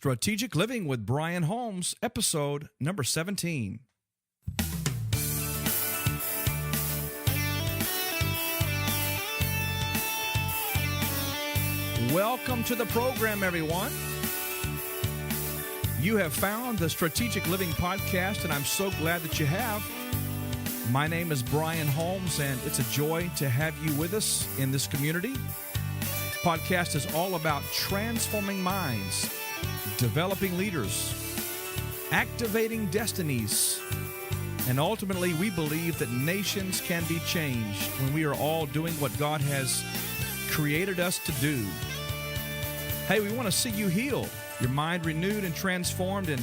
Strategic Living with Brian Holmes, episode number 17. Welcome to the program, everyone. You have found the Strategic Living podcast, and I'm so glad that you have. My name is Brian Holmes, and it's a joy to have you with us in this community. This podcast is all about transforming minds, developing leaders, activating destinies, and ultimately we believe that nations can be changed when we are all doing what God has created us to do. Hey, we want to see you heal, your mind renewed and transformed, and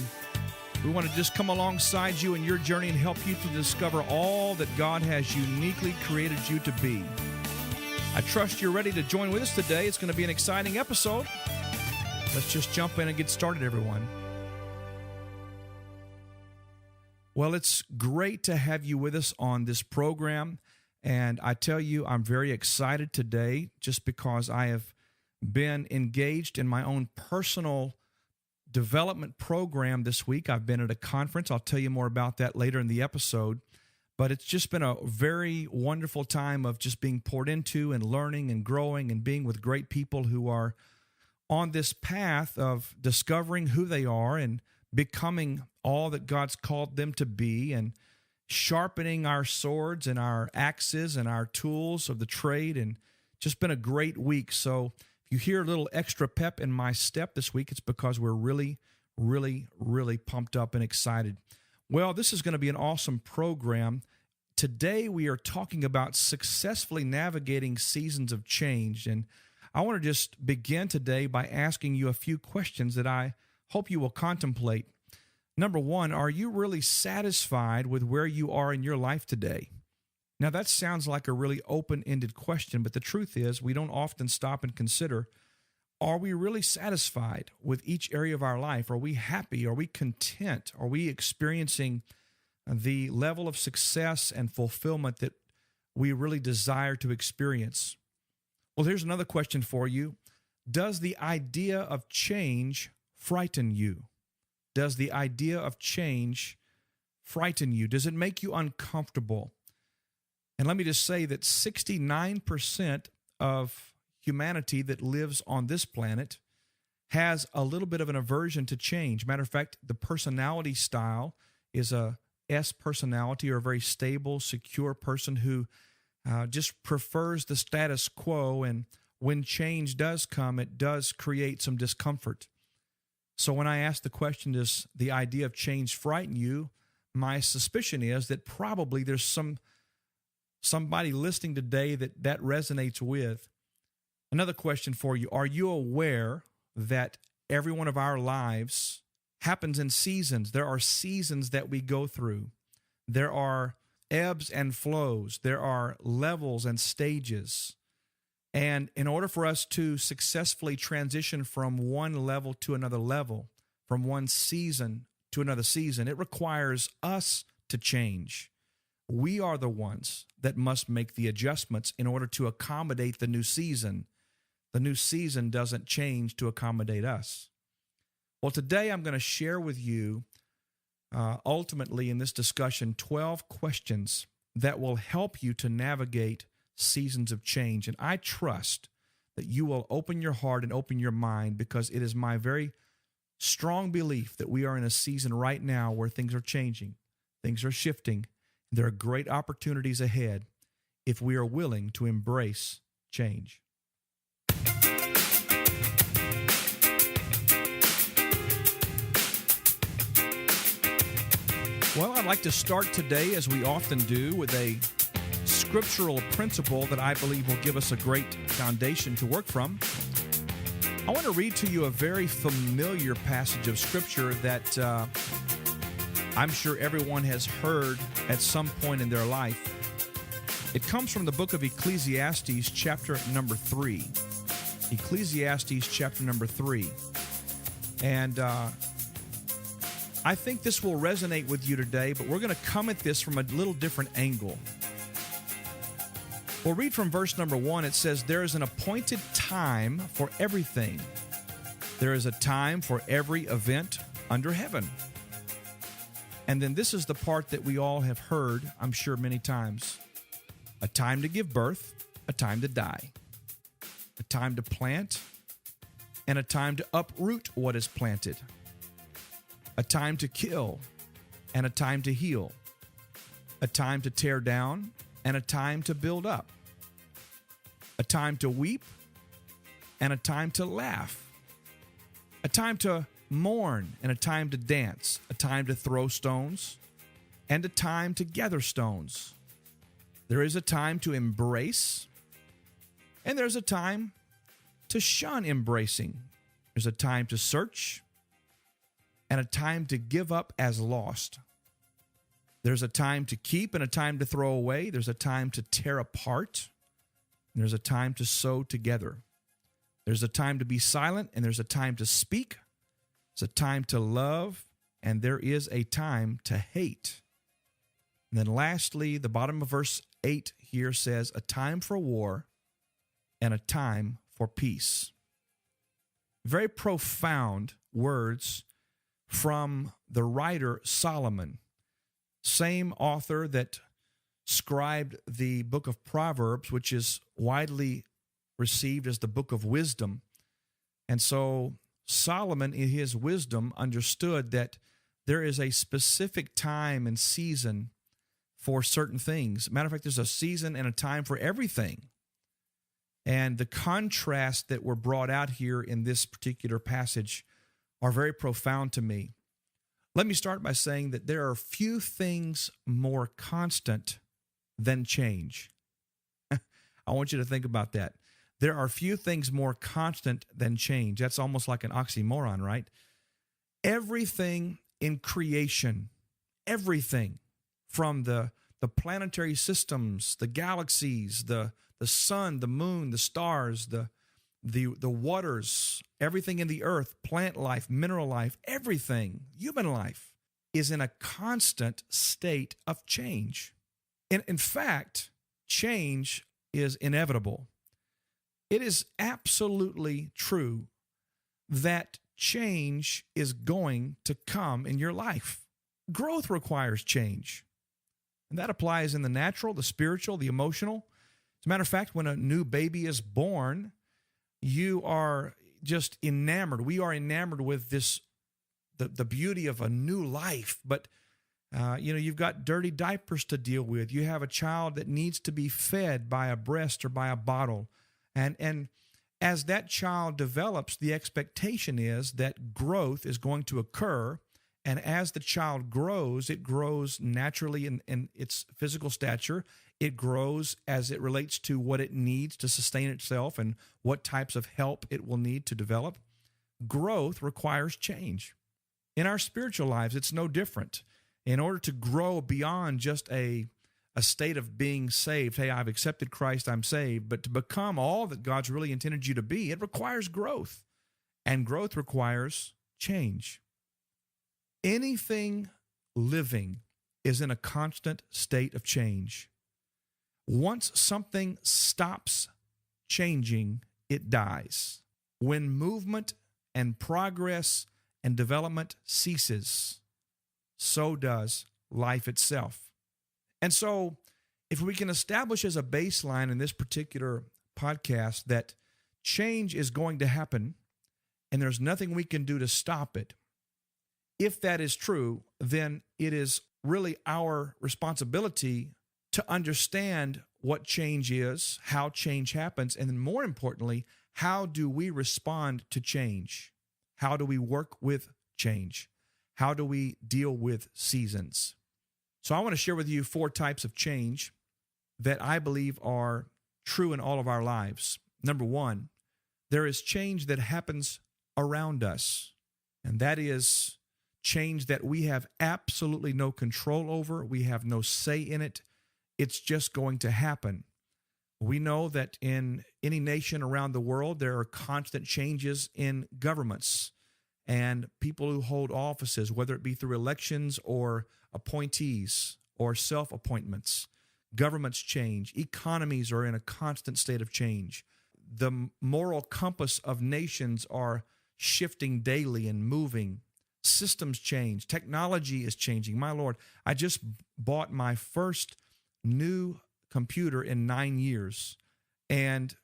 we want to just come alongside you in your journey and help you to discover all that God has uniquely created you to be. I trust you're ready to join with us today. It's going to be an exciting episode. Let's just jump in and get started, everyone. Well, it's great to have you with us on this program, and I tell you, I'm very excited today just because I have been engaged in my own personal development program this week. I've been at a conference. I'll tell you more about that later in the episode, but it's just been a very wonderful time of just being poured into and learning and growing and being with great people who are on this path of discovering who they are and becoming all that God's called them to be, and sharpening our swords and our axes and our tools of the trade, and just been a great week. So if you hear a little extra pep in my step this week, it's because we're really pumped up and excited. Well, this is going to be an awesome program. Today we are talking about successfully navigating seasons of change, and I want to just begin today by asking you a few questions that I hope you will contemplate. Number one, are you really satisfied with where you are in your life today? Now, that sounds like a really open-ended question, but the truth is we don't often stop and consider, are we really satisfied with each area of our life? Are we happy? Are we content? Are we experiencing the level of success and fulfillment that we really desire to experience? Well, here's another question for you. Does the idea of change frighten you? Does the idea of change frighten you? Does it make you uncomfortable? And let me just say that 69% of humanity that lives on this planet has a little bit of an aversion to change. Matter of fact, the personality style is a S personality, or a very stable, secure person who just prefers the status quo, and when change does come, it does create some discomfort. So when I ask the question, does the idea of change frighten you, my suspicion is that probably there's somebody listening today that resonates with. Another question for you, are you aware that every one of our lives happens in seasons? There are seasons that we go through. There are ebbs and flows. There are levels and stages. And in order for us to successfully transition from one level to another level, from one season to another season, it requires us to change. We are the ones that must make the adjustments in order to accommodate the new season. The new season doesn't change to accommodate us. Well, today I'm going to share with you, ultimately in this discussion, 12 questions that will help you to navigate seasons of change. And I trust that you will open your heart and open your mind, because it is my very strong belief that we are in a season right now where things are changing, things are shifting. There are great opportunities ahead if we are willing to embrace change. Well, I'd like to start today, as we often do, with a scriptural principle that I believe will give us a great foundation to work from. I want to read to you a very familiar passage of Scripture that I'm sure everyone has heard at some point in their life. It comes from the book of Ecclesiastes, chapter number 3. Ecclesiastes, chapter number 3. And I think this will resonate with you today, but we're going to come at this from a little different angle. We'll read from verse number 1. It says, "There is an appointed time for everything, There is a time for every event under heaven. And then this is the part that we all have heard, I'm sure, many times. A time to give birth, a time to die. A time to plant, and a time to uproot what is planted. A time to kill, and a time to heal. A time to tear down, and a time to build up. A time to weep, and a time to laugh. A time to mourn, and a time to dance. A time to throw stones, and a time to gather stones. There is a time to embrace, and there's a time to shun embracing. There's a time to search, and a time to give up as lost. There's a time to keep and a time to throw away. There's a time to tear apart. And there's a time to sew together. There's a time to be silent, and there's a time to speak. There's a time to love, and there is a time to hate. And then lastly, the bottom of verse 8 here says, a time for war and a time for peace. Very profound words from the writer Solomon, same author that scribed the book of Proverbs, which is widely received as the book of wisdom. And so Solomon, in his wisdom, understood that there is a specific time and season for certain things. Matter of fact, there's a season and a time for everything. And the contrast that were brought out here in this particular passage are very profound to me. Let me start by saying that there are few things more constant than change. I want you to think about that. There are few things more constant than change. That's almost like an oxymoron, right? Everything in creation, everything from the planetary systems, the galaxies, the sun, the moon, the stars, the waters, everything in the earth, plant life, mineral life, everything, human life, is in a constant state of change. In fact, change is inevitable. It is absolutely true that change is going to come in your life. Growth requires change. And that applies in the natural, the spiritual, the emotional. As a matter of fact, when a new baby is born, you are just enamored. We are enamored with this, the beauty of a new life. But, you've got dirty diapers to deal with. You have a child that needs to be fed by a breast or by a bottle. And as that child develops, the expectation is that growth is going to occur. And as the child grows, it grows naturally in its physical stature. It grows as it relates to what it needs to sustain itself and what types of help it will need to develop. Growth requires change. In our spiritual lives, it's no different. In order to grow beyond just a state of being saved, hey, I've accepted Christ, I'm saved, but to become all that God's really intended you to be, it requires growth. And growth requires change. Anything living is in a constant state of change. Once something stops changing, it dies. When movement and progress and development ceases, so does life itself. And so, if we can establish as a baseline in this particular podcast that change is going to happen and there's nothing we can do to stop it, if that is true, then it is really our responsibility to understand what change is, how change happens, and then more importantly, how do we respond to change? How do we work with change? How do we deal with seasons? So I want to share with you 4 types of change that I believe are true in all of our lives. Number 1, there is change that happens around us, and that is change that we have absolutely no control over. We have no say in it. It's just going to happen. We know that in any nation around the world, there are constant changes in governments and people who hold offices, whether it be through elections or appointees or self-appointments. Governments change. Economies are in a constant state of change. The moral compass of nations are shifting daily and moving. Systems change. Technology is changing. My Lord, I just bought my first new computer in 9 years, and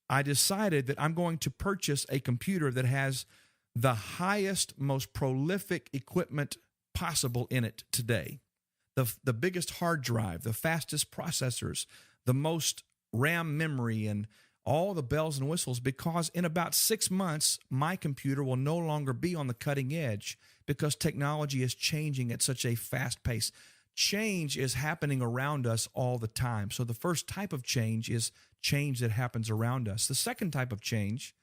I decided that I'm going to purchase a computer that has the highest, most prolific equipment possible in it today. The biggest hard drive, the fastest processors, the most RAM memory, and all the bells and whistles, because in about 6 months, my computer will no longer be on the cutting edge because technology is changing at such a fast pace. Change is happening around us all the time. So the first type of change is change that happens around us. The second type of change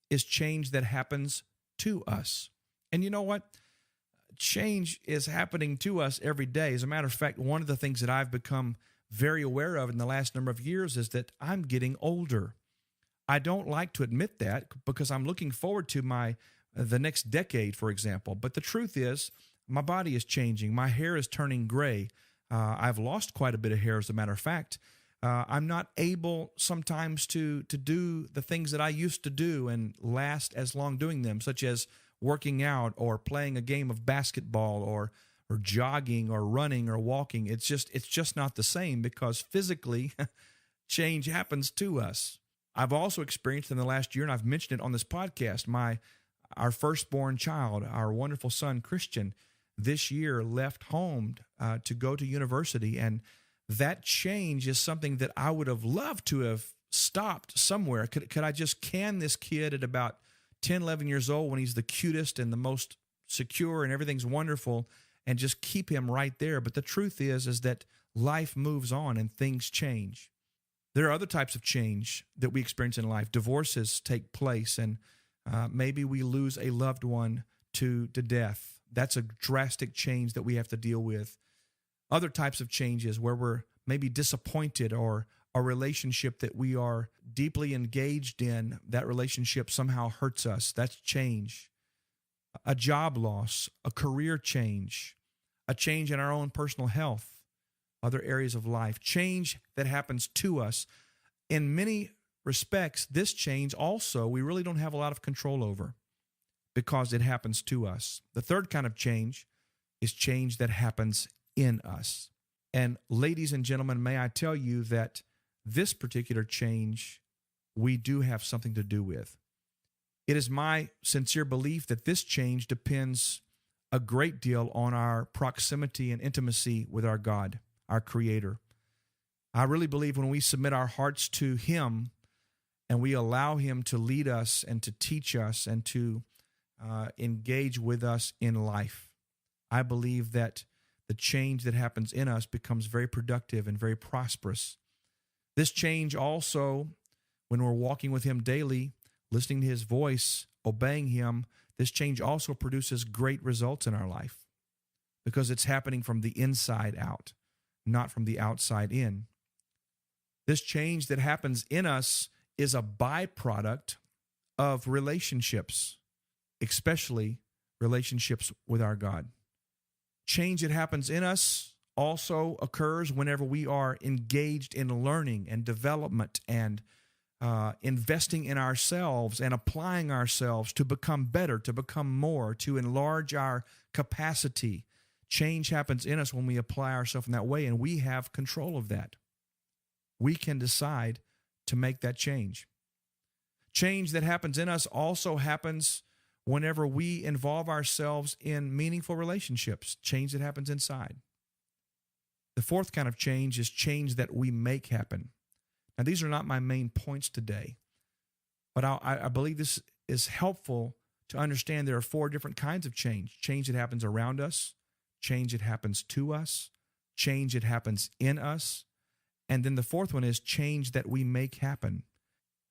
is change that happens to us. And you know what? Change is happening to us every day. As a matter of fact, one of the things that I've become very aware of in the last number of years is that I'm getting older. I don't like to admit that because I'm looking forward to the next decade, for example. But the truth is, my body is changing. My hair is turning gray. I've lost quite a bit of hair, as a matter of fact. I'm not able sometimes to do the things that I used to do and last as long doing them, such as working out or playing a game of basketball or jogging or running or walking. It's just not the same because physically change happens to us. I've also experienced in the last year, and I've mentioned it on this podcast, our firstborn child, our wonderful son, Christian, this year left home to go to university. And that change is something that I would have loved to have stopped somewhere. Could I just can this kid at about 10, 11 years old when he's the cutest and the most secure and everything's wonderful and just keep him right there? But the truth is that life moves on and things change. There are other types of change that we experience in life. Divorces take place, and maybe we lose a loved one to death. That's a drastic change that we have to deal with. Other types of changes where we're maybe disappointed or a relationship that we are deeply engaged in, that relationship somehow hurts us. That's change. A job loss, a career change, a change in our own personal health, other areas of life. Change that happens to us. In many respects, this change also we really don't have a lot of control over because it happens to us. The third kind of change is change that happens in us. And ladies and gentlemen, may I tell you that this particular change we do have something to do with. It is my sincere belief that this change depends a great deal on our proximity and intimacy with our God, our Creator. I really believe when we submit our hearts to Him and we allow Him to lead us and to teach us and to engage with us in life, I believe that the change that happens in us becomes very productive and very prosperous. This change also, when we're walking with Him daily, listening to His voice, obeying Him, this change also produces great results in our life because it's happening from the inside out, not from the outside in. This change that happens in us is a byproduct of relationships, especially relationships with our God. Change that happens in us also occurs whenever we are engaged in learning and development and investing in ourselves and applying ourselves to become better, to become more, to enlarge our capacity. Change happens in us when we apply ourselves in that way, and we have control of that. We can decide to make that change. Change that happens in us also happens whenever we involve ourselves in meaningful relationships, change that happens inside. The fourth kind of change is change that we make happen. Now, these are not my main points today, but I believe this is helpful to understand there are four different kinds of change. Change that happens around us, change that happens to us, change that happens in us, and then the fourth one is change that we make happen.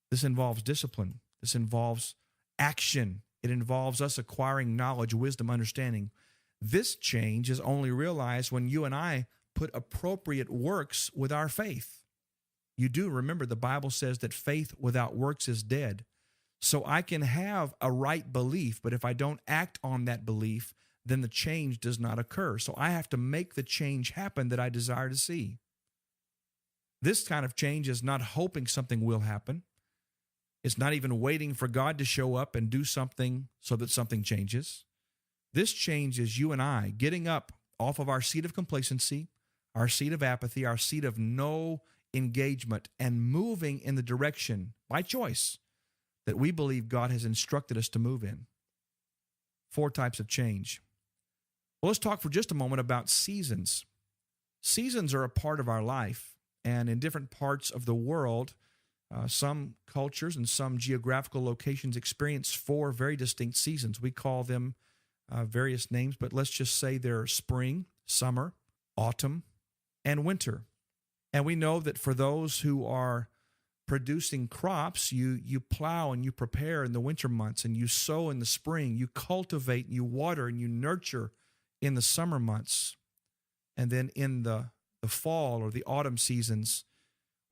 This involves discipline. This involves action. It involves us acquiring knowledge, wisdom, understanding. This change is only realized when you and I put appropriate works with our faith. You do remember the Bible says that faith without works is dead. So I can have a right belief, but if I don't act on that belief, then the change does not occur. So I have to make the change happen that I desire to see. This kind of change is not hoping something will happen. It's not even waiting for God to show up and do something so that something changes. This change is you and I getting up off of our seat of complacency, our seat of apathy, our seat of no engagement, and moving in the direction, by choice, that we believe God has instructed us to move in. 4 types of change. Well, let's talk for just a moment about seasons. Seasons are a part of our life, and in different parts of the world, some cultures and some geographical locations experience 4 very distinct seasons. We call them various names, but let's just say they're spring, summer, autumn, and winter. And we know that for those who are producing crops, you plow and you prepare in the winter months, and you sow in the spring, you cultivate, and you water, and you nurture in the summer months. And then in the fall or the autumn seasons,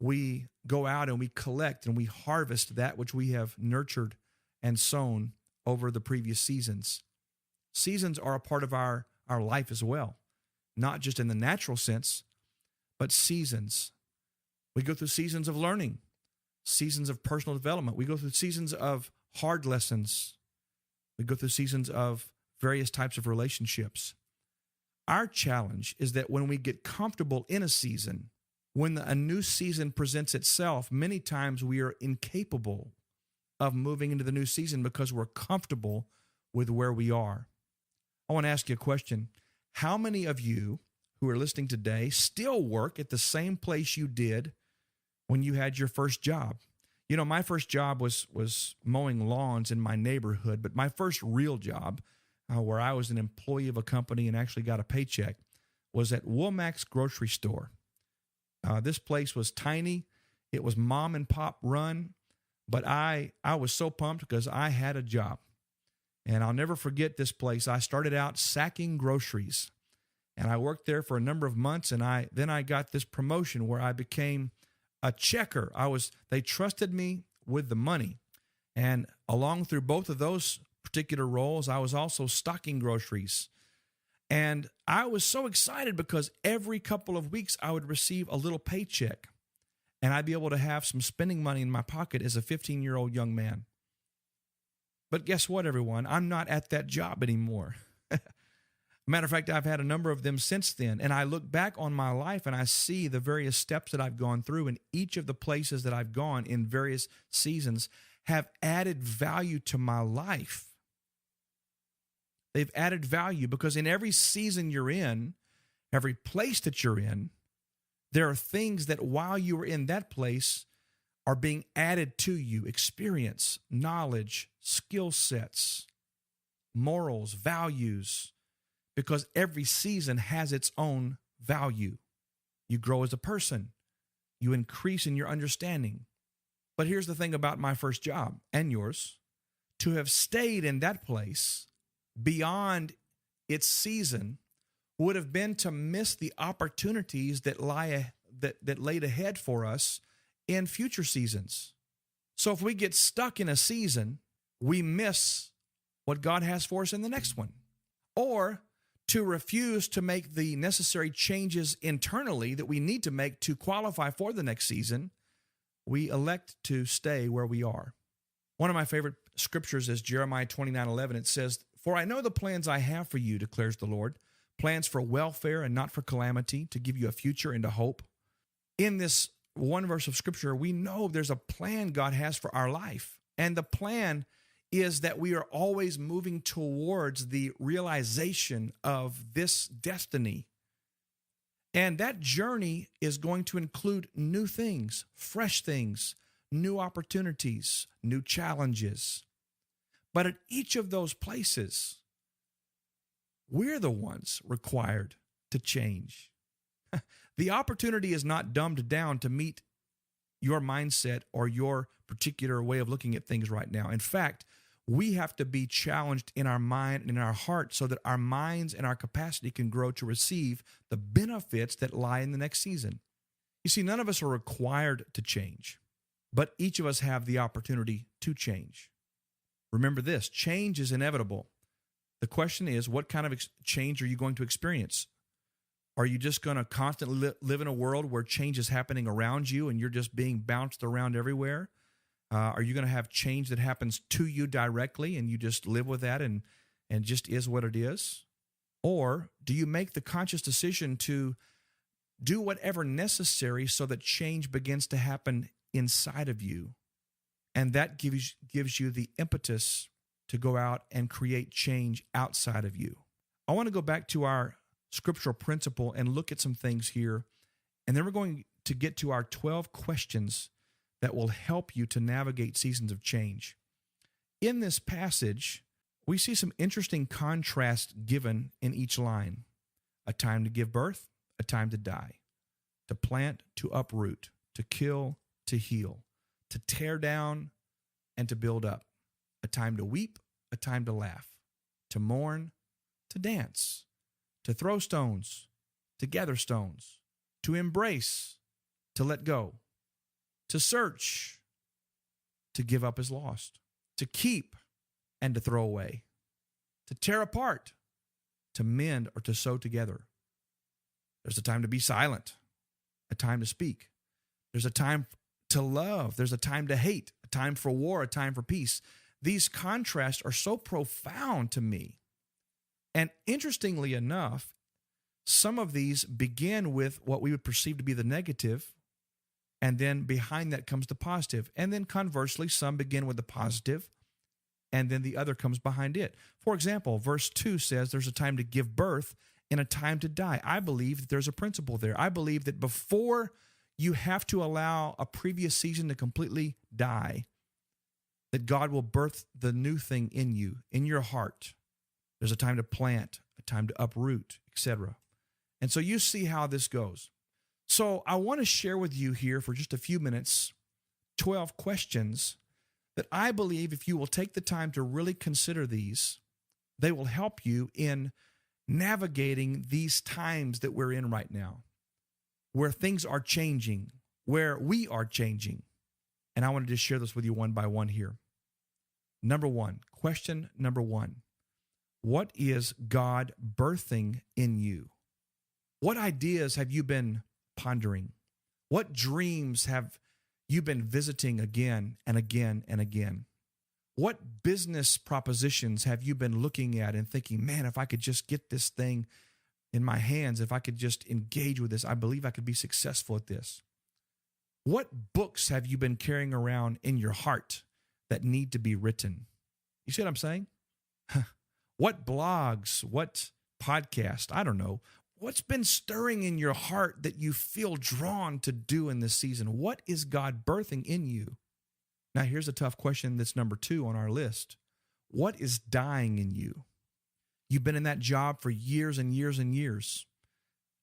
we go out and we collect and we harvest that which we have nurtured and sown over the previous seasons. Seasons are a part of our life as well, not just in the natural sense, but seasons. We go through seasons of learning, seasons of personal development. We go through seasons of hard lessons. We go through seasons of various types of relationships. Our challenge is that when we get comfortable in a season, when a new season presents itself, many times we are incapable of moving into the new season because we're comfortable with where we are. I want to ask you a question. How many of you who are listening today still work at the same place you did when you had your first job? You know, my first job was mowing lawns in my neighborhood, but my first real job, where I was an employee of a company and actually got a paycheck, was at Womack's grocery store. This place was tiny. It was mom and pop run, but I was so pumped because I had a job. And I'll never forget this place. I started out sacking groceries, and I worked there for a number of months, and then I got this promotion where I became a checker. They trusted me with the money. And along through both of those particular roles, I was also stocking groceries. And I was so excited because every couple of weeks I would receive a little paycheck, and I'd be able to have some spending money in my pocket as a 15-year-old young man. But guess what, everyone? I'm not at that job anymore. Matter of fact, I've had a number of them since then, and I look back on my life and I see the various steps that I've gone through, and each of the places that I've gone in various seasons have added value to my life. They've added value because in every season you're in, every place that you're in, there are things that while you were in that place are being added to you: experience, knowledge, skill sets, morals, values, because every season has its own value. You grow as a person. You increase in your understanding. But here's the thing about my first job and yours: to have stayed in that place beyond its season would have been to miss the opportunities that laid ahead for us in future seasons. So if we get stuck in a season, we miss what God has for us in the next one. Or to refuse to make the necessary changes internally that we need to make to qualify for the next season, we elect to stay where we are. One of my favorite scriptures is Jeremiah 29:11. It says, "For I know the plans I have for you, declares the Lord, plans for welfare and not for calamity, to give you a future and a hope." In this one verse of scripture, we know there's a plan God has for our life. And the plan is that we are always moving towards the realization of this destiny. And that journey is going to include new things, fresh things, new opportunities, new challenges. But at each of those places, we're the ones required to change. The opportunity is not dumbed down to meet your mindset or your particular way of looking at things right now. In fact, we have to be challenged in our mind and in our heart so that our minds and our capacity can grow to receive the benefits that lie in the next season. You see, none of us are required to change, but each of us have the opportunity to change. Remember this: change is inevitable. The question is, what kind of change are you going to experience? Are you just going to constantly live in a world where change is happening around you and you're just being bounced around everywhere? Are you going to have change that happens to you directly and you just live with that and just is what it is? Or do you make the conscious decision to do whatever necessary so that change begins to happen inside of you? And that gives you the impetus to go out and create change outside of you. I want to go back to our scriptural principle and look at some things here. And then we're going to get to our 12 questions that will help you to navigate seasons of change. In this passage, we see some interesting contrast given in each line. A time to give birth, a time to die, to plant, to uproot, to kill, to heal, to tear down, and to build up. A time to weep, a time to laugh, to mourn, to dance, to throw stones, to gather stones, to embrace, to let go, to search, to give up as lost, to keep, and to throw away, to tear apart, to mend, or to sew together. There's a time to be silent, a time to speak. There's a time to love. There's a time to hate, a time for war, a time for peace. These contrasts are so profound to me. And interestingly enough, some of these begin with what we would perceive to be the negative, and then behind that comes the positive. And then conversely, some begin with the positive, and then the other comes behind it. For example, verse 2 says there's a time to give birth and a time to die. I believe that there's a principle there. I believe that before you have to allow a previous season to completely die, that God will birth the new thing in you, in your heart. There's a time to plant, a time to uproot, etc. And so you see how this goes. So I want to share with you here for just a few minutes 12 questions that I believe if you will take the time to really consider these, they will help you in navigating these times that we're in right now, where things are changing, where we are changing. And I wanted to share this with you one by one here. Question number one. What is God birthing in you? What ideas have you been pondering? What dreams have you been visiting again and again and again? What business propositions have you been looking at and thinking, man, if I could just get this thing in my hands, if I could just engage with this, I believe I could be successful at this? What books have you been carrying around in your heart that need to be written? You see what I'm saying? What blogs, what podcast, I don't know. What's been stirring in your heart that you feel drawn to do in this season? What is God birthing in you? Now, here's a tough question that's number 2 on our list. What is dying in you? You've been in that job for years and years and years.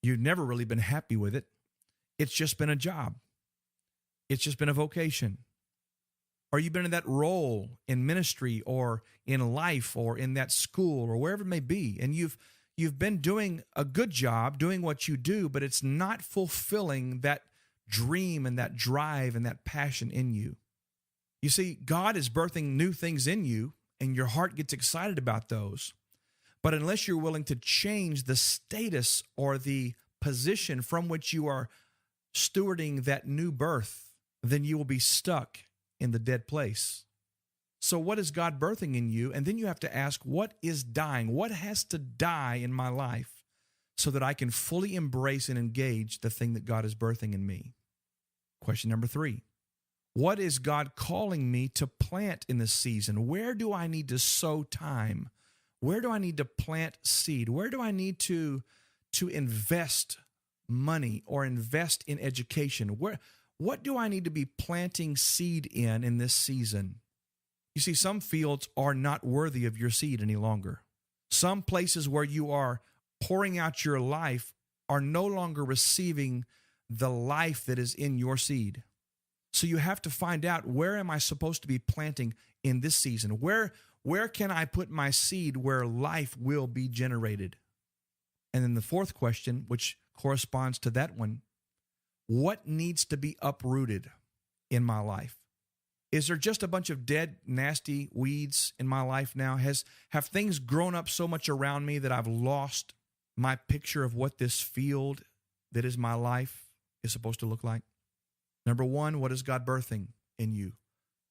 You've never really been happy with it. It's just been a job. It's just been a vocation. Or you've been in that role in ministry or in life or in that school or wherever it may be, and you've been doing a good job, doing what you do, but it's not fulfilling that dream and that drive and that passion in you. You see, God is birthing new things in you, and your heart gets excited about those. But unless you're willing to change the status or the position from which you are stewarding that new birth, then you will be stuck in the dead place. So what is God birthing in you? And then you have to ask, what is dying? What has to die in my life so that I can fully embrace and engage the thing that God is birthing in me? Question number 3. What is God calling me to plant in this season? Where do I need to sow time? Where do I need to plant seed? Where do I need to invest money or invest in education? What do I need to be planting seed in this season? You see, some fields are not worthy of your seed any longer. Some places where you are pouring out your life are no longer receiving the life that is in your seed. So you have to find out, where am I supposed to be planting in this season? Where can I put my seed where life will be generated? And then the 4th question, which corresponds to that one, what needs to be uprooted in my life? Is there just a bunch of dead, nasty weeds in my life now? Have things grown up so much around me that I've lost my picture of what this field that is my life is supposed to look like? Number 1, what is God birthing in you?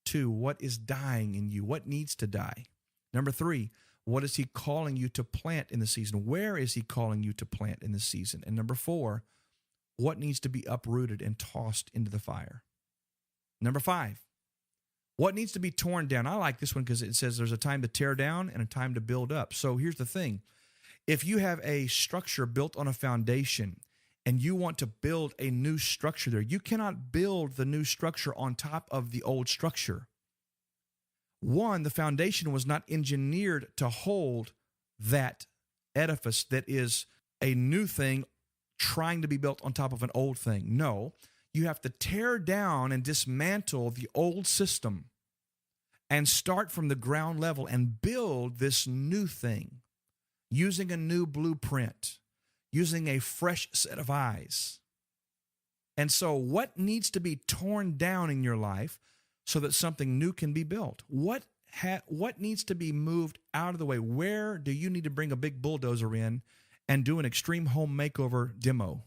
2, what is dying in you? What needs to die? Number 3, what is he calling you to plant in the season? Where is he calling you to plant in the season? And number 4, what needs to be uprooted and tossed into the fire? Number 5, what needs to be torn down? I like this one because it says there's a time to tear down and a time to build up. So here's the thing. If you have a structure built on a foundation and you want to build a new structure there, you cannot build the new structure on top of the old structure. One, the foundation was not engineered to hold that edifice that is a new thing trying to be built on top of an old thing. No, you have to tear down and dismantle the old system and start from the ground level and build this new thing using a new blueprint, using a fresh set of eyes. And so what needs to be torn down in your life so that something new can be built? What needs to be moved out of the way? Where do you need to bring a big bulldozer in and do an extreme home makeover demo?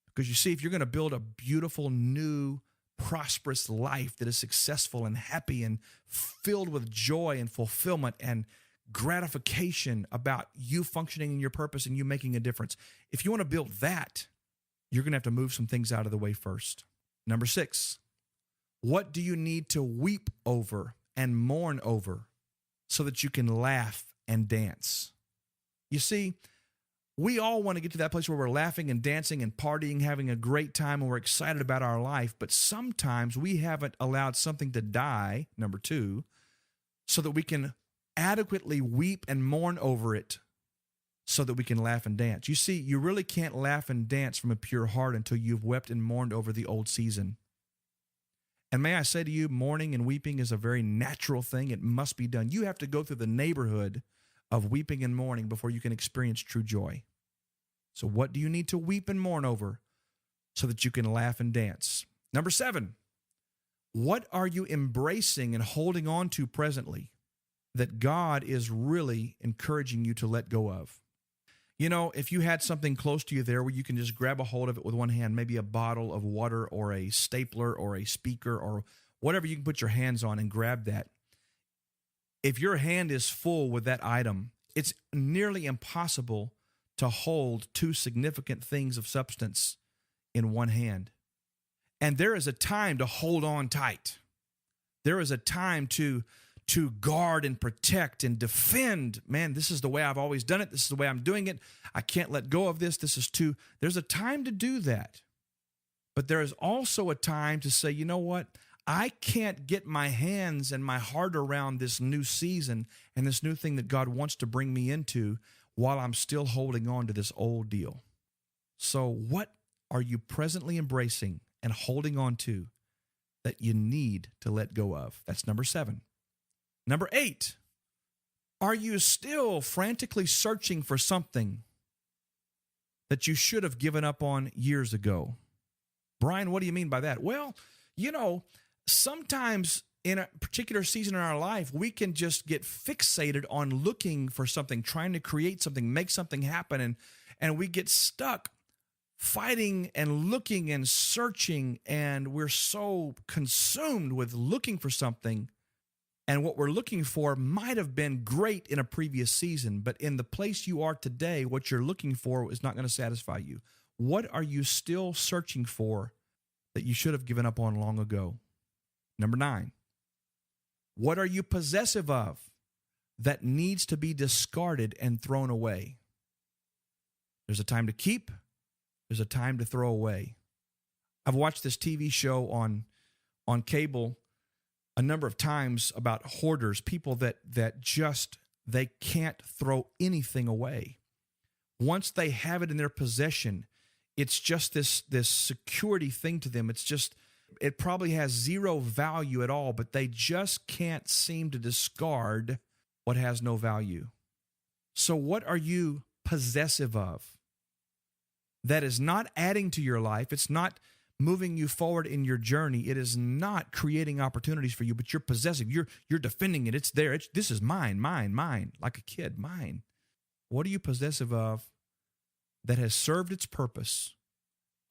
Because you see, if you're going to build a beautiful, new, prosperous life that is successful and happy and filled with joy and fulfillment and gratification about you functioning in your purpose and you making a difference, if you want to build that, you're going to have to move some things out of the way first. Number 6, what do you need to weep over and mourn over so that you can laugh and dance? You see, we all want to get to that place where we're laughing and dancing and partying, having a great time, and we're excited about our life, but sometimes we haven't allowed something to die, number 2, so that we can adequately weep and mourn over it so that we can laugh and dance. You see, you really can't laugh and dance from a pure heart until you've wept and mourned over the old season. And may I say to you, mourning and weeping is a very natural thing. It must be done. You have to go through the neighborhood of weeping and mourning before you can experience true joy. So what do you need to weep and mourn over so that you can laugh and dance? Number 7, what are you embracing and holding on to presently that God is really encouraging you to let go of? You know, if you had something close to you there where you can just grab a hold of it with one hand, maybe a bottle of water or a stapler or a speaker or whatever you can put your hands on and grab that. If your hand is full with that item, it's nearly impossible to hold 2 significant things of substance in one hand. And there is a time to hold on tight. There is a time to guard and protect and defend. Man, this is the way I've always done it. This is the way I'm doing it. I can't let go of this. There's a time to do that. But there is also a time to say, you know what? I can't get my hands and my heart around this new season and this new thing that God wants to bring me into while I'm still holding on to this old deal. So what are you presently embracing and holding on to that you need to let go of? That's number 7. Number 8, are you still frantically searching for something that you should have given up on years ago? Brian, what do you mean by that? Well, you know, sometimes in a particular season in our life, we can just get fixated on looking for something, trying to create something, make something happen, and we get stuck fighting and looking and searching, and we're so consumed with looking for something. And what we're looking for might have been great in a previous season, but in the place you are today, what you're looking for is not going to satisfy you. What are you still searching for that you should have given up on long ago? Number 9, what are you possessive of that needs to be discarded and thrown away? There's a time to keep. There's a time to throw away. I've watched this TV show on cable a number of times about hoarders, people that just, they can't throw anything away. Once they have it in their possession, it's just this security thing to them. It probably has zero value at all, but they just can't seem to discard what has no value. So what are you possessive of that is not adding to your life? It's not moving you forward in your journey. It is not creating opportunities for you, but you're possessive. You're defending it. It's there. This is mine, like a kid, mine. What are you possessive of that has served its purpose?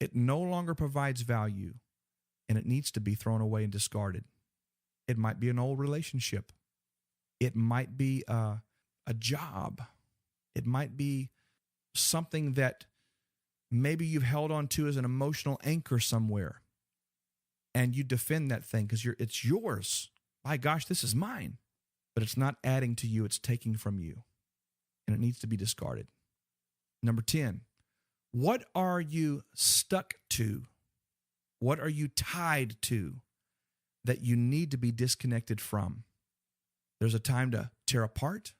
It no longer provides value, and it needs to be thrown away and discarded. It might be an old relationship. It might be a job. It might be something that maybe you've held on to as an emotional anchor somewhere, and you defend that thing because it's yours. My gosh, this is mine. But it's not adding to you, it's taking from you. And it needs to be discarded. Number 10, what are you stuck to? What are you tied to that you need to be disconnected from? There's a time to tear apart.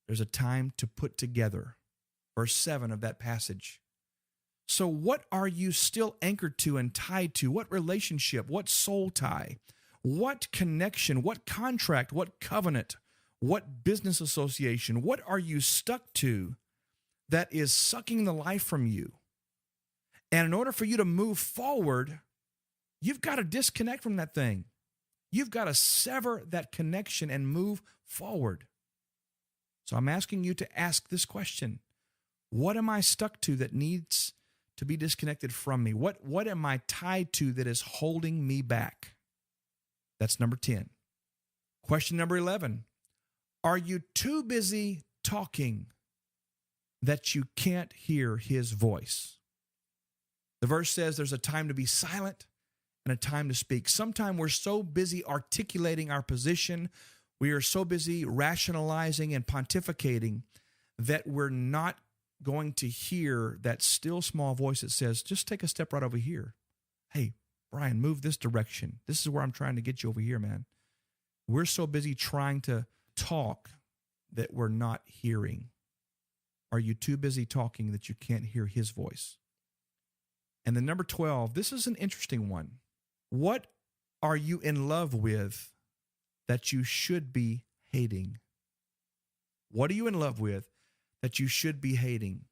There's a time to put together. Verse 7 of that passage. So what are you still anchored to and tied to? What relationship? What soul tie? What connection? What contract? What covenant? What business association? What are you stuck to that is sucking the life from you? And in order for you to move forward, you've got to disconnect from that thing. You've got to sever that connection and move forward. So I'm asking you to ask this question. What am I stuck to that needs to be disconnected from me? What am I tied to that is holding me back? That's number 10. Question number 11. Are you too busy talking that you can't hear his voice? The verse says there's a time to be silent and a time to speak. Sometimes we're so busy articulating our position, we are so busy rationalizing and pontificating that we're not going to hear that still small voice that says, just take a step right over here. Hey, Brian, move this direction. This is where I'm trying to get you over here, man. We're so busy trying to talk that we're not hearing. Are you too busy talking that you can't hear his voice? And then number 12, this is an interesting one. What are you in love with that you should be hating? What are you in love with that you should be hating?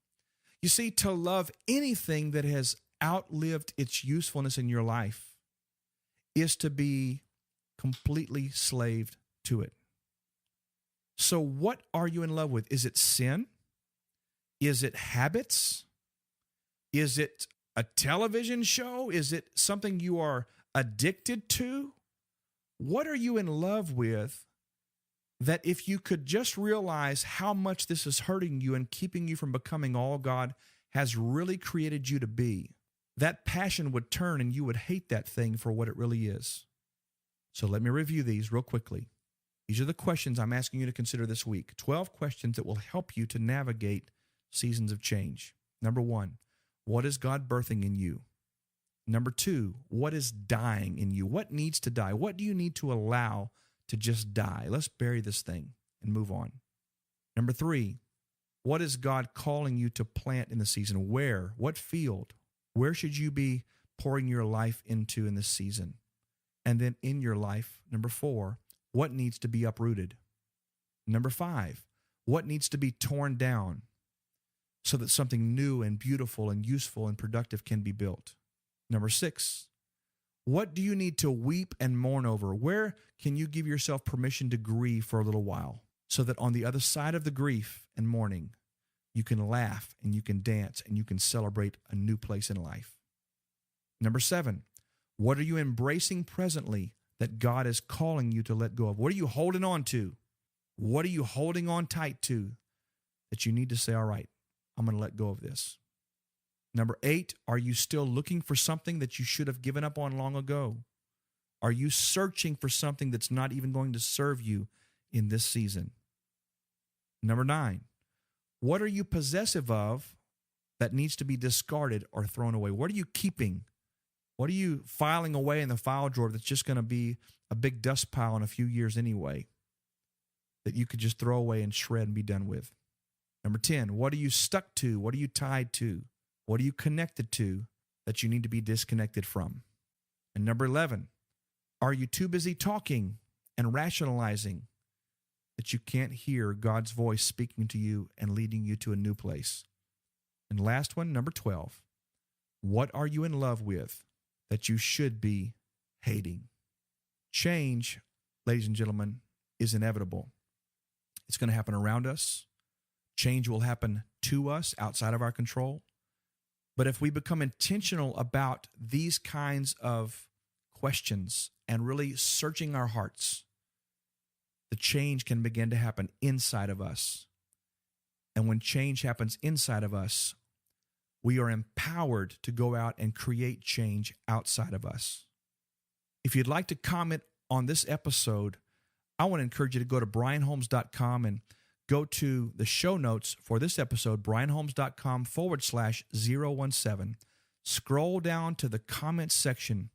You see, to love anything that has outlived its usefulness in your life is to be completely slaved to it. So what are you in love with? Is it sin? Is it habits? Is it a television show? Is it something you are addicted to? What are you in love with that if you could just realize how much this is hurting you and keeping you from becoming all God has really created you to be, that passion would turn and you would hate that thing for what it really is? So let me review these real quickly. These are the questions I'm asking you to consider this week. 12 questions that will help you to navigate seasons of change. Number 1, what is God birthing in you? Number 2, what is dying in you? What needs to die? What do you need to allow to just die? Let's bury this thing and move on. Number 3, what is God calling you to plant in the season? Where? What field? Where should you be pouring your life into in this season? And then in your life, number 4, what needs to be uprooted? Number 5, what needs to be torn down so that something new and beautiful and useful and productive can be built? Number 6, what do you need to weep and mourn over? Where can you give yourself permission to grieve for a little while so that on the other side of the grief and mourning, you can laugh and you can dance and you can celebrate a new place in life? Number 7, what are you embracing presently that God is calling you to let go of? What are you holding on to? What are you holding on tight to that you need to say, all right, I'm going to let go of this? Number 8, are you still looking for something that you should have given up on long ago? Are you searching for something that's not even going to serve you in this season? Number 9, what are you possessive of that needs to be discarded or thrown away? What are you keeping? What are you filing away in the file drawer that's just going to be a big dust pile in a few years anyway that you could just throw away and shred and be done with? Number 10, what are you stuck to? What are you tied to? What are you connected to that you need to be disconnected from? And number 11, are you too busy talking and rationalizing that you can't hear God's voice speaking to you and leading you to a new place? And last one, number 12, what are you in love with that you should be hating? Change, ladies and gentlemen, is inevitable. It's going to happen around us. Change will happen to us outside of our control. But if we become intentional about these kinds of questions and really searching our hearts, the change can begin to happen inside of us. And when change happens inside of us, we are empowered to go out and create change outside of us. If you'd like to comment on this episode, I want to encourage you to go to brianholmes.com and go to the show notes for this episode, brianholmes.com/017. Scroll down to the comments section.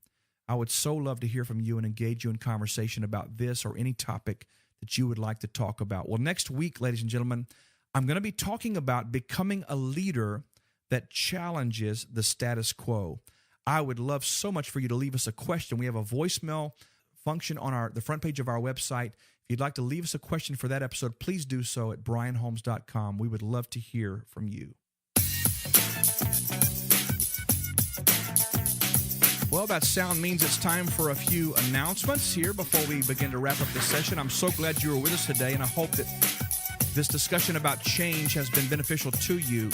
I would so love to hear from you and engage you in conversation about this or any topic that you would like to talk about. Well, next week, ladies and gentlemen, I'm going to be talking about becoming a leader that challenges the status quo. I would love so much for you to leave us a question. We have a voicemail function on the front page of our website. If you'd like to leave us a question for that episode, please do so at brianholmes.com. We would love to hear from you. Well, that sound means it's time for a few announcements here before we begin to wrap up the session. I'm so glad you were with us today, and I hope that this discussion about change has been beneficial to you.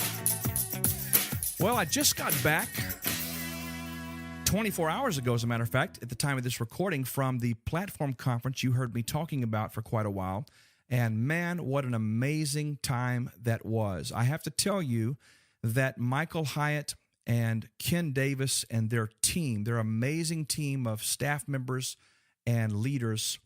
Well, I just got back 24 hours ago, as a matter of fact, at the time of this recording, from the platform conference you heard me talking about for quite a while. And man, what an amazing time that was. I have to tell you that Michael Hyatt and Ken Davis and their team, their amazing team of staff members and leaders,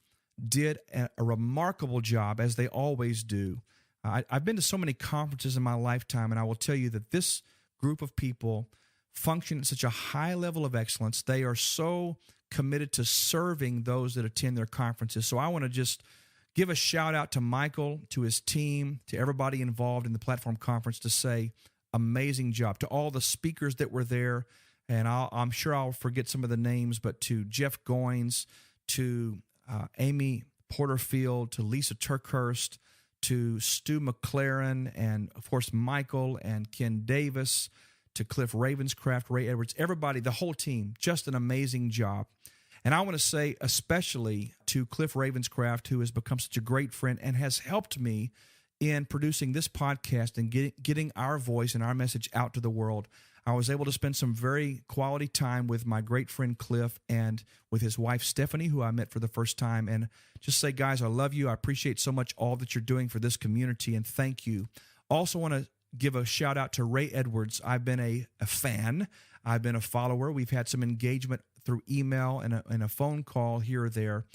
did a remarkable job, as they always do. I've been to so many conferences in my lifetime, and I will tell you that this group of people function at such a high level of excellence. They are so committed to serving those that attend their conferences. So I want to just give a shout out to Michael, to his team, to everybody involved in the platform conference to say, amazing job. To all the speakers that were there, and I'm sure I'll forget some of the names, but to Jeff Goins, to Amy Porterfield, to Lisa Turkhurst, to Stu McLaren, and of course Michael and Ken Davis, to Cliff Ravenscraft, Ray Edwards, everybody, the whole team, just an amazing job. And I want to say especially to Cliff Ravenscraft, who has become such a great friend and has helped me in producing this podcast and getting our voice and our message out to the world. I was able to spend some very quality time with my great friend Cliff and with his wife Stephanie, who I met for the first time, and just say, guys, I love you. I appreciate so much all that you're doing for this community, and thank you. Also want to give a shout out to Ray Edwards. I've been a fan. I've been a follower. We've had some engagement through email and a phone call here or there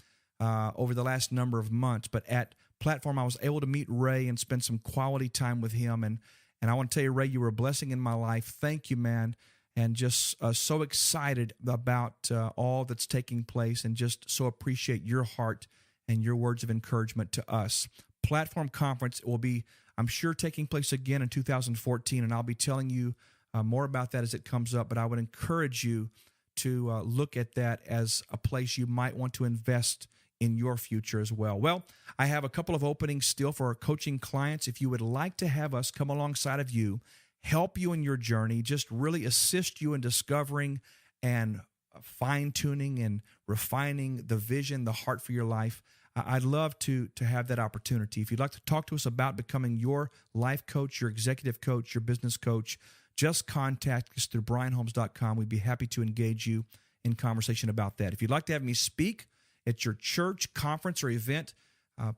over the last number of months. But at Platform, I was able to meet Ray and spend some quality time with him. And I want to tell you, Ray, you were a blessing in my life. Thank you, man. And just so excited about all that's taking place, and just so appreciate your heart and your words of encouragement to us. Platform Conference will be, I'm sure, taking place again in 2014, and I'll be telling you more about that as it comes up. But I would encourage you to look at that as a place you might want to invest in your future as well. Well, I have a couple of openings still for our coaching clients. If you would like to have us come alongside of you, help you in your journey, just really assist you in discovering and fine-tuning and refining the vision, the heart for your life, I'd love to have that opportunity. If you'd like to talk to us about becoming your life coach, your executive coach, your business coach, just contact us through brianholmes.com. We'd be happy to engage you in conversation about that. If you'd like to have me speak at your church, conference, or event,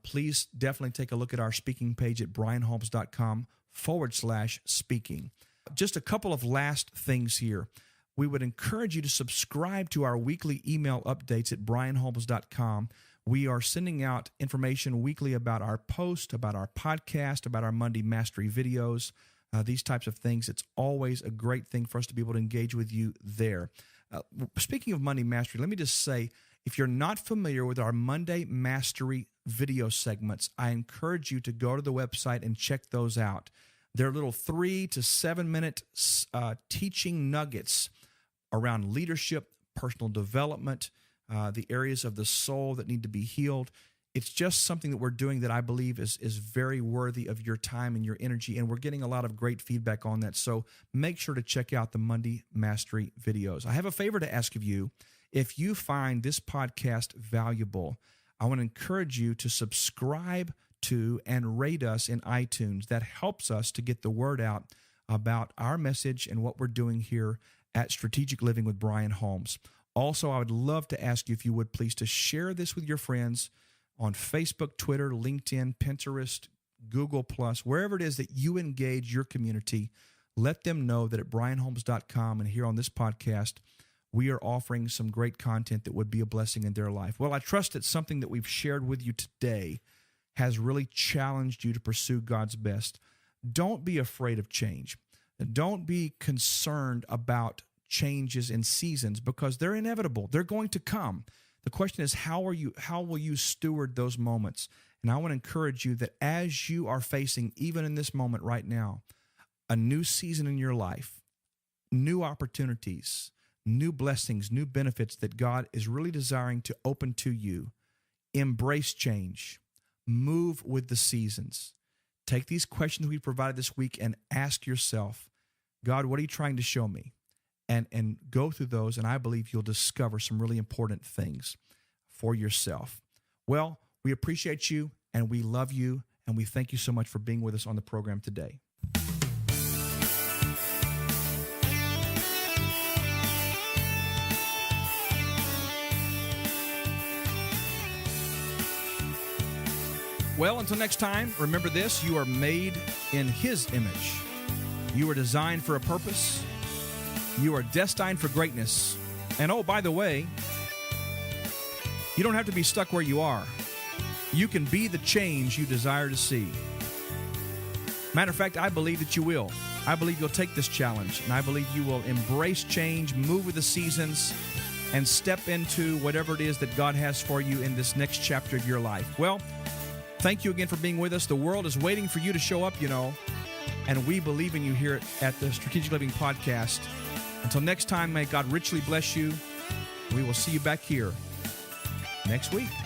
please definitely take a look at our speaking page at brianholmes.com/speaking. Just a couple of last things here. We would encourage you to subscribe to our weekly email updates at brianholmes.com. We are sending out information weekly about our post, about our podcast, about our Monday Mastery videos, these types of things. It's always a great thing for us to be able to engage with you there. Speaking of Monday Mastery, let me just say, if you're not familiar with our Monday Mastery video segments, I encourage you to go to the website and check those out. They're little 3 to 7 minute teaching nuggets around leadership, personal development, the areas of the soul that need to be healed. It's just something that we're doing that I believe is very worthy of your time and your energy, and we're getting a lot of great feedback on that. So make sure to check out the Monday Mastery videos. I have a favor to ask of you. If you find this podcast valuable, I want to encourage you to subscribe to and rate us in iTunes. That helps us to get the word out about our message and what we're doing here at Strategic Living with Brian Holmes. Also, I would love to ask you, if you would please, to share this with your friends on Facebook, Twitter, LinkedIn, Pinterest, Google+, wherever it is that you engage your community. Let them know that at brianholmes.com and here on this podcast, we are offering some great content that would be a blessing in their life. Well, I trust that something that we've shared with you today has really challenged you to pursue God's best. Don't be afraid of change. Don't be concerned about changes in seasons, because they're inevitable. They're going to come. The question is, how will you steward those moments? And I want to encourage you that as you are facing, even in this moment right now, a new season in your life, new opportunities, new blessings, new benefits that God is really desiring to open to you, embrace change, move with the seasons. Take these questions we provided this week and ask yourself, God, what are you trying to show me? And go through those, and I believe you'll discover some really important things for yourself. Well, we appreciate you, and we love you, and we thank you so much for being with us on the program today. Well, until next time, remember this: you are made in His image. You are designed for a purpose. You are destined for greatness. And oh, by the way, you don't have to be stuck where you are. You can be the change you desire to see. Matter of fact, I believe that you will. I believe you'll take this challenge, and I believe you will embrace change, move with the seasons, and step into whatever it is that God has for you in this next chapter of your life. Well, thank you again for being with us. The world is waiting for you to show up, and we believe in you here at the Strategic Living Podcast. Until next time, may God richly bless you. We will see you back here next week.